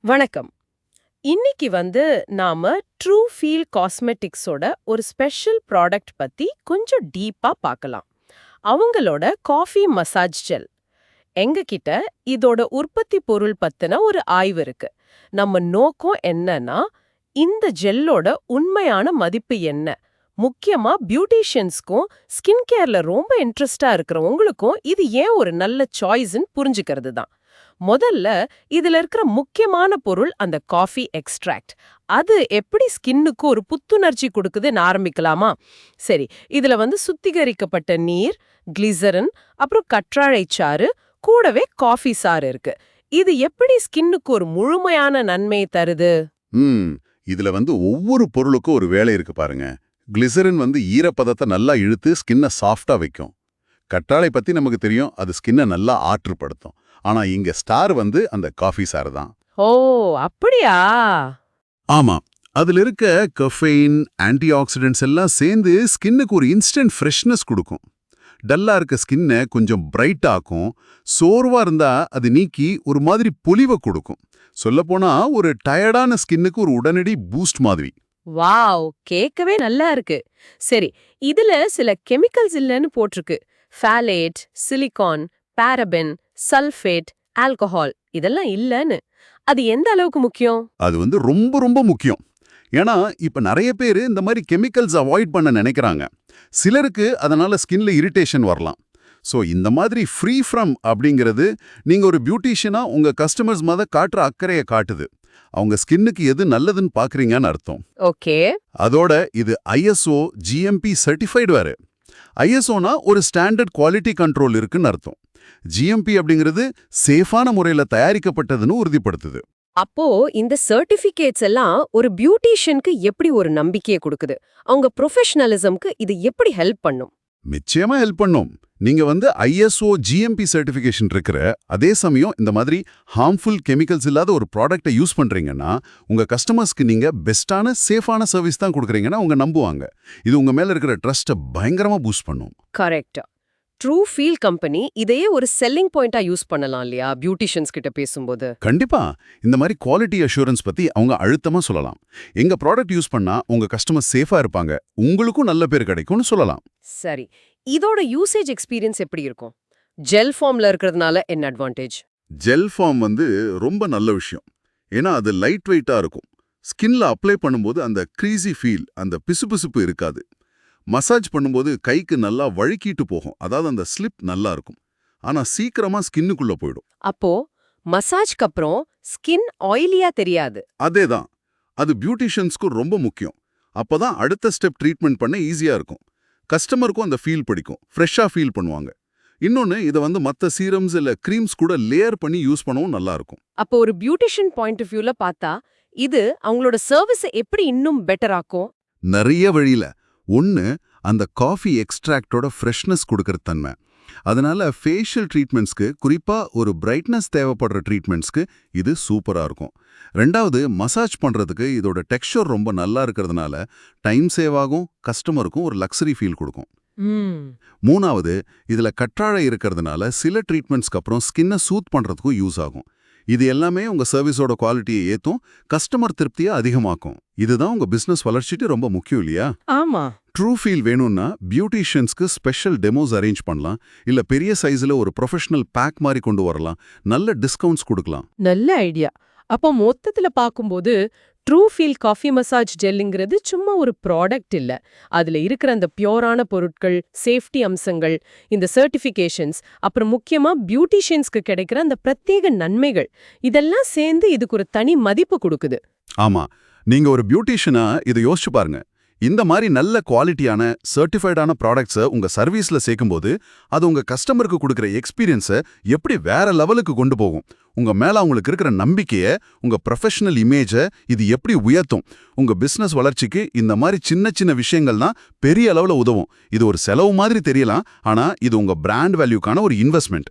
வணக்கம். இன்னைக்கு நாம ட்ரூ ஃபீல் காஸ்மெட்டிக்ஸோட ஒரு ஸ்பெஷல் ப்ராடக்ட் பத்தி கொஞ்சம் டீப்பா பார்க்கலாம். அவங்களோட காஃபி மசாஜ் ஜெல். எங்க கிட்ட இதோட உற்பத்தி பொருள் பத்தின ஒரு ஆய்வு இருக்கு. நம்ம நோக்கம் என்னன்னா, இந்த ஜெல்லோட உண்மையான மதிப்பு என்ன? முக்கியமா பியூட்டிஷியன்ஸ்க்கும் ஸ்கின் கேர்ல ரொம்ப இன்ட்ரெஸ்டா இருக்கிறவங்களுக்கும் இது ஏன் ஒரு நல்ல சாய்ஸ்ன்னு புரிஞ்சுக்கிறது தான். முதல்ல இதுல இருக்கிற முக்கியமான பொருள் அந்த காஃபி எக்ஸ்ட்ராக்ட். அது எப்படி ஸ்கின்னுக்கு ஒரு புத்துணர்ச்சி கொடுக்குதுன்னு ஆரம்பிக்கலாமா? சரி, இதுல சுத்திகரிக்கப்பட்ட நீர், கிளிசரின், அப்புறம் கற்றாழை சாறு, கூடவே காஃபி சாறு இருக்கு. இது எப்படி ஸ்கின்னுக்கு ஒரு முழுமையான நன்மையை தருது? ம் இதுல ஒவ்வொரு பொருளுக்கும் ஒரு வேலை இருக்கு பாருங்க. கிளிசரின் ஈரப்பதத்தை நல்லா இழுத்து ஸ்கின்னை சாஃப்டா வைக்கும். கற்றாழை பத்தி நமக்கு தெரியும், அது ஸ்கின்னை நல்லா ஆற்றுப்படுத்தும். ஆனா இங்க ஸ்டார் அந்த காஃபி சாறு தான். ஓ, அப்படியா? ஆமா, அதுல இருக்க கஃபெயின், ஆன்டி ஆக்சிடென்ட்ஸ் எல்லாம் சேர்ந்து ஸ்கின்னுக்கு ஒரு இன்ஸ்டன்ட் ஃப்ரெஷ்னஸ் கொடுக்கும். டல்லா இருக்க ஸ்கின்னை கொஞ்சம் பிரைட் ஆக்கும். சோர்வா இருந்தா அது நீக்கி ஒரு மாதிரி பொலிவை கொடுக்கும். சொல்லப்போனா ஒரு டயர்டான ஸ்கின்னுக்கு ஒரு உடனடி பூஸ்ட் மாதிரி. வாவ், கேட்கவே நல்லா இருக்கு. சரி, இதுல சில கெமிக்கல்ஸ் இல்லைன்னு போட்டிருக்கு. Folate, silicon, paraben, sulphate, alcohol இதெல்லாம் இல்லன்னு. அது எந்த அளவுக்கு முக்கியம்? அது ரொம்ப ரொம்ப முக்கியம். ஏன்னா இப்ப நிறைய பேர் இந்த மாதிரி கெமிக்கல்ஸ் அவாய்ட் பண்ண நினைக்கிறாங்க. சிலருக்கு அதனால ஸ்கின்ல இரிட்டேஷன் வரலாம். ஸோ இந்த மாதிரி ஃப்ரீ ஃப்ரம் அப்படிங்கிறது நீங்க ஒரு பியூட்டிஷியனா உங்க கஸ்டமர்ஸ் காட்டுற அக்கறையை காட்டுது. அவங்க ஸ்கின்னுக்கு எது நல்லதுன்னு பாக்குறீங்கன்னு அர்த்தம். ஓகே. அதோட இது ISO GMP சர்டிஃபைடு வேறு. ISOனா ஒரு ஸ்டாண்டர்ட் குவாலிட்டி கண்ட்ரோல் இருக்குன்னு அர்த்தம். GMP அப்படிங்கிறது சேஃபான முறையில் தயாரிக்கப்பட்டதுன்னு உறுதிப்படுத்துது. அப்போ இந்த சர்டிபிகேட்ஸ் எல்லாம் ஒரு பியூட்டிஷியனுக்கு எப்படி ஒரு நம்பிக்கையை கொடுக்குது? அவங்க ப்ரொஃபஷனலிசம்க்கு இது எப்படி ஹெல்ப் பண்ணும்? நிச்சயமா ஹெல்ப் பண்ணும். நீங்க ISO GMP சர்டிஃபிகேஷன் இருக்கிற அதே சமயம் இந்த மாதிரி ஹார்ம்ஃபுல் கெமிக்கல்ஸ் இல்லாத ஒரு ப்ராடக்ட்டை யூஸ் பண்றீங்கன்னா உங்க கஸ்டமர்ஸ்க்கு நீங்க பெஸ்டான சேஃபான சர்வீஸ் தான் கொடுக்குறீங்கன்னா அவங்க நம்புவாங்க. இது உங்க மேல இருக்கிற ட்ரஸ்ட்டை பயங்கரமா பூஸ்ட் பண்ணும். கரெக்ட். ட்ரூ ஃபீல் கம்பெனி இதையே ஒரு செல்லிங் பாயிண்டா யூஸ் பண்ணலாம் இல்லையா பியூட்டிஷியன்ஸ் கிட்ட பேசும்போது? கண்டிப்பா. இந்த மாதிரி குவாலிட்டி அஷூரன்ஸ் பத்தி அவங்க அழுத்தமா சொல்லலாம். எங்க ப்ராடக்ட் யூஸ் பண்ணா உங்க கஸ்டமர் சேஃபா இருப்பாங்க, உங்களுக்கும் நல்ல பேர் கிடைக்கும்னு சொல்லலாம். சரி, இதோட யூசேஜ் எக்ஸ்பீரியன்ஸ் எப்படி இருக்கும்? ஜெல் ஃபார்ம்ல இருக்கிறதுனால என்ன அட்வான்டேஜ்? ஜெல் ஃபார்ம் ரொம்ப நல்ல விஷயம். ஏன்னா அது லைட் வெயிட்டா இருக்கும். ஸ்கின்ல அப்ளை பண்ணும்போது அந்த க்ரீசி ஃபீல், அந்த பிசுபிசுப்பு இருக்காது. மசாஜ் பண்ணும்போது கைக்கு நல்லா வழுக்கிட்டு போகும். அதாவது அந்த ஸ்லிப் நல்லா இருக்கும். ஆனா சீக்கிரமா ஸ்கின்னுக்குள்ள போயிடும். அப்போ மசாஜ்க்கு அப்புறம் ஸ்கின் ஆயிலியா தெரியாது. அதேதான். அது பியூட்டிஷியன்ஸ்க்கு ரொம்ப முக்கியம். அப்பதான் அடுத்த ஸ்டெப் ட்ரீட்மெண்ட் பண்ண ஈஸியா இருக்கும். கஸ்டமருக்கும் அந்த ஃபீல் பிடிக்கும். ஃப்ரெஷ்ஷா ஃபீல் பண்ணுவாங்க. இன்னொன்னு இதை மத்த சீரம்ஸ் இல்ல கிரீம்ஸ் கூட லேயர் பண்ணி யூஸ் பண்ணவும் நல்லா இருக்கும். அப்போ ஒரு பியூட்டிஷியன் பாயிண்ட் ஆஃப் வியூல பார்த்தா இது அவங்களோட சர்வீஸை எப்படி இன்னும் பெட்டர் ஆக்கும்? நிறைய வழியில. ஒன்று, அந்த காஃபி எக்ஸ்ட்ராக்டோட ஃப்ரெஷ்னஸ் கொடுக்கற தன்மை. அதனால ஃபேஷியல் ட்ரீட்மெண்ட்ஸ்க்கு, குறிப்பா ஒரு பிரைட்னஸ் தேவைப்படுற ட்ரீட்மெண்ட்ஸ்க்கு இது சூப்பரா இருக்கும். ரெண்டாவது, மசாஜ் பண்றதுக்கு இதோட டெக்ஸ்சர் ரொம்ப நல்லா இருக்கிறதுனால டைம் சேவ் ஆகும், கஸ்டமருக்கும் ஒரு லக்ஸரி ஃபீல் கொடுக்கும். மூணாவது, இதுல கற்றாழை இருக்கிறதுனால சில ட்ரீட்மெண்ட்ஸ்க்கு அப்புறம் ஸ்கின்னை சூத் பண்றதுக்கும் யூஸ் ஆகும். இது எல்லாமே உங்க சர்வீஸோட குவாலிட்டியை ஏத்தும், கஸ்டமர் திருப்தியை அதிகமாக்கும். இதுதான் உங்க பிசினஸ் வளர்ச்சிட்டு ரொம்ப முக்கியம் இல்லையா? ஆமா. ட்ரூ ஃபீல் வேணும்னா பியூட்டிஷியன்ஸ்க்கு ஸ்பெஷல் டெமோஸ் அரேஞ்ச் பண்ணலாம். இல்ல பெரிய சைஸ்ல ஒரு ப்ரொஃபஷனல் பேக் மாதிரி கொண்டு வரலாம். நல்ல டிஸ்கவுண்ட்ஸ் கொடுக்கலாம். நல்ல ஐடியா. அப்போ மொத்தத்துல பார்க்கும்போது ட்ரூ ஃபீல் காஃபி மசாஜ் ஜெல்லுங்கிறது சும்மா ஒரு ப்ராடக்ட் இல்ல. அதுல இருக்கிற அந்த பியோரான பொருட்கள், சேஃப்டி அம்சங்கள், இந்த சர்டிஃபிகேஷன்ஸ், அப்புறம் முக்கியமா பியூட்டிஷியன்ஸ்க்கு கிடைக்கிற அந்த பிரத்யேக நன்மைகள், இதெல்லாம் சேர்ந்து இதுக்கு ஒரு தனி மதிப்பு கொடுக்குது. ஆமா, நீங்க ஒரு பியூட்டிஷியனா இதை யோசிச்சு பாருங்க. இந்த மாதிரி நல்ல குவாலிட்டியான சர்டிஃபைடான ப்ராடக்ட்ஸை உங்க சர்வீஸ்ல சேர்க்கும்போது அது உங்க கஸ்டமருக்கு கொடுக்குற எக்ஸ்பீரியன்ஸை எப்படி வேற லெவலுக்கு கொண்டு போகும். உங்க மேல அவங்களுக்கு இருக்கிற நம்பிக்கையை, உங்க ப்ரொஃபஷனல் இமேஜை இது எப்படி உயர்த்தும். உங்க பிசினஸ் வளர்ச்சிக்கு இந்த மாதிரி சின்ன சின்ன விஷயங்கள் தான் பெரிய அளவுல உதவும். இது ஒரு செலவு மாதிரி தெரியலாம், ஆனா இது உங்க பிராண்ட் வேல்யூக்கான ஒரு இன்வெஸ்ட்மெண்ட்.